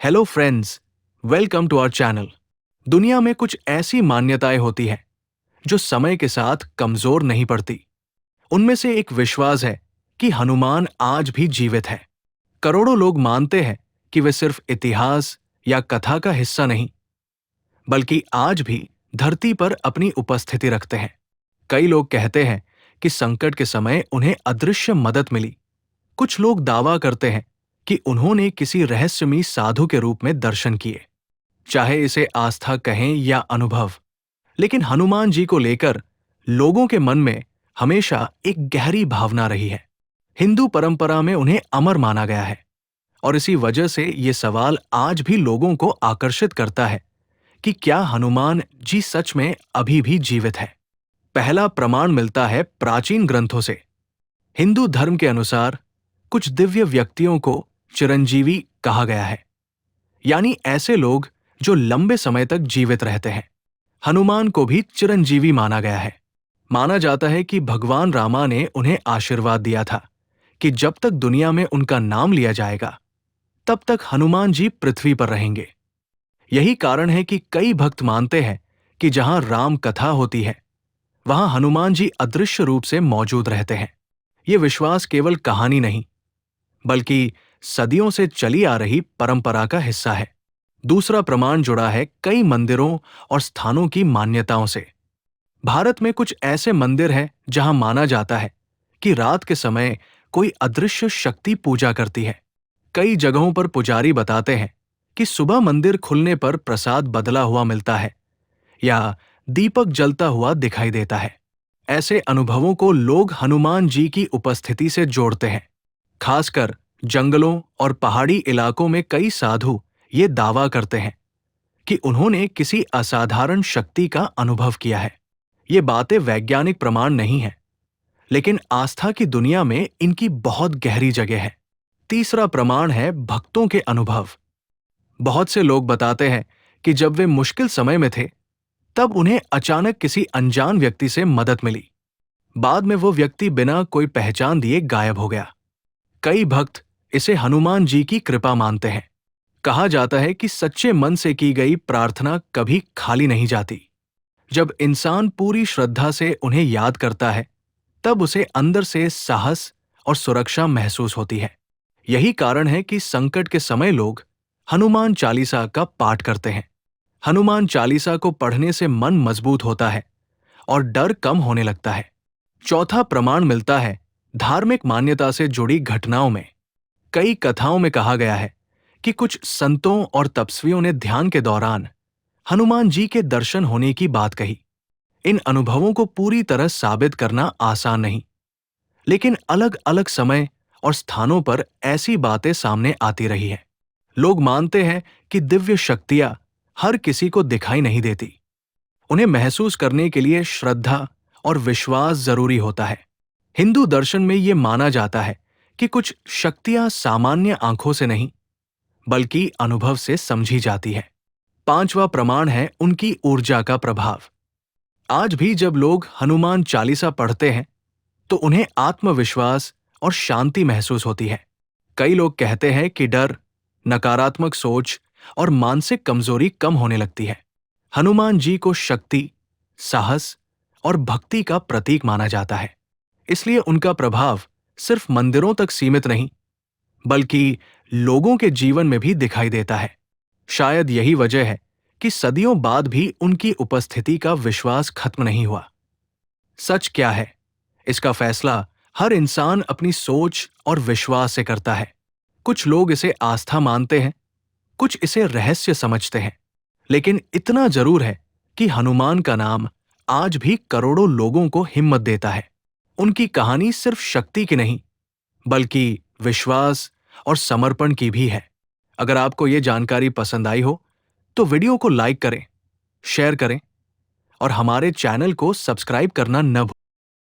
Hello friends, welcome to our channel. दुनिया में कुछ ऐसी मान्यताएं होती हैं जो समय के साथ कमजोर नहीं पड़ती। उनमें से एक विश्वास है कि हनुमान आज भी जीवित है। करोड़ों लोग मानते हैं कि वे सिर्फ इतिहास या कथा का हिस्सा नहीं, बल्कि आज भी धरती पर अपनी उपस्थिति रखते हैं। कई लोग कहते हैं कि संकट के समय उन्हें अदृश्य मदद मिली। कुछ लोग दावा करते हैं कि उन्होंने किसी रहस्यमयी साधु के रूप में दर्शन किए। चाहे इसे आस्था कहें या अनुभव, लेकिन हनुमान जी को लेकर लोगों के मन में हमेशा एक गहरी भावना रही है। हिंदू परंपरा में उन्हें अमर माना गया है और इसी वजह से ये सवाल आज भी लोगों को आकर्षित करता है कि क्या हनुमान जी सच में अभी भी जीवित है। पहला प्रमाण मिलता है प्राचीन ग्रंथों से। हिंदू धर्म के अनुसार कुछ दिव्य व्यक्तियों को चिरंजीवी कहा गया है, यानी ऐसे लोग जो लंबे समय तक जीवित रहते हैं। हनुमान को भी चिरंजीवी माना गया है। माना जाता है कि भगवान रामा ने उन्हें आशीर्वाद दिया था कि जब तक दुनिया में उनका नाम लिया जाएगा, तब तक हनुमान जी पृथ्वी पर रहेंगे। यही कारण है कि कई भक्त मानते हैं कि जहां राम कथा होती है, वहां हनुमान जी अदृश्य रूप से मौजूद रहते हैं। ये विश्वास केवल कहानी नहीं, बल्कि सदियों से चली आ रही परंपरा का हिस्सा है। दूसरा प्रमाण जुड़ा है कई मंदिरों और स्थानों की मान्यताओं से। भारत में कुछ ऐसे मंदिर हैं जहां माना जाता है कि रात के समय कोई अदृश्य शक्ति पूजा करती है। कई जगहों पर पुजारी बताते हैं कि सुबह मंदिर खुलने पर प्रसाद बदला हुआ मिलता है या दीपक जलता हुआ दिखाई देता है। ऐसे अनुभवों को लोग हनुमान जी की उपस्थिति से जोड़ते हैं। खासकर जंगलों और पहाड़ी इलाकों में कई साधु ये दावा करते हैं कि उन्होंने किसी असाधारण शक्ति का अनुभव किया है। ये बातें वैज्ञानिक प्रमाण नहीं है, लेकिन आस्था की दुनिया में इनकी बहुत गहरी जगह है। तीसरा प्रमाण है भक्तों के अनुभव। बहुत से लोग बताते हैं कि जब वे मुश्किल समय में थे, तब उन्हें अचानक किसी अनजान व्यक्ति से मदद मिली। बाद में वो व्यक्ति बिना कोई पहचान दिए गायब हो गया। कई भक्त इसे हनुमान जी की कृपा मानते हैं। कहा जाता है कि सच्चे मन से की गई प्रार्थना कभी खाली नहीं जाती। जब इंसान पूरी श्रद्धा से उन्हें याद करता है, तब उसे अंदर से साहस और सुरक्षा महसूस होती है। यही कारण है कि संकट के समय लोग हनुमान चालीसा का पाठ करते हैं। हनुमान चालीसा को पढ़ने से मन मजबूत होता है और डर कम होने लगता है। चौथा प्रमाण मिलता है धार्मिक मान्यता से जुड़ी घटनाओं में। कई कथाओं में कहा गया है कि कुछ संतों और तपस्वियों ने ध्यान के दौरान हनुमान जी के दर्शन होने की बात कही। इन अनुभवों को पूरी तरह साबित करना आसान नहीं, लेकिन अलग अलग समय और स्थानों पर ऐसी बातें सामने आती रही है। लोग मानते हैं कि दिव्य शक्तियां हर किसी को दिखाई नहीं देती। उन्हें महसूस करने के लिए श्रद्धा और विश्वास जरूरी होता है। हिंदू दर्शन में ये माना जाता है कि कुछ शक्तियां सामान्य आंखों से नहीं, बल्कि अनुभव से समझी जाती है। पांचवा प्रमाण है उनकी ऊर्जा का प्रभाव। आज भी जब लोग हनुमान चालीसा पढ़ते हैं, तो उन्हें आत्मविश्वास और शांति महसूस होती है। कई लोग कहते हैं कि डर, नकारात्मक सोच और मानसिक कमजोरी कम होने लगती है। हनुमान जी को शक्ति, साहस और भक्ति का प्रतीक माना जाता है। इसलिए उनका प्रभाव सिर्फ मंदिरों तक सीमित नहीं, बल्कि लोगों के जीवन में भी दिखाई देता है। शायद यही वजह है कि सदियों बाद भी उनकी उपस्थिति का विश्वास खत्म नहीं हुआ। सच क्या है, इसका फैसला हर इंसान अपनी सोच और विश्वास से करता है। कुछ लोग इसे आस्था मानते हैं, कुछ इसे रहस्य समझते हैं, लेकिन इतना जरूर है कि हनुमान का नाम आज भी करोड़ों लोगों को हिम्मत देता है। उनकी कहानी सिर्फ शक्ति की नहीं, बल्कि विश्वास और समर्पण की भी है। अगर आपको ये जानकारी पसंद आई हो, तो वीडियो को लाइक करें, शेयर करें और हमारे चैनल को सब्सक्राइब करना न भूलें।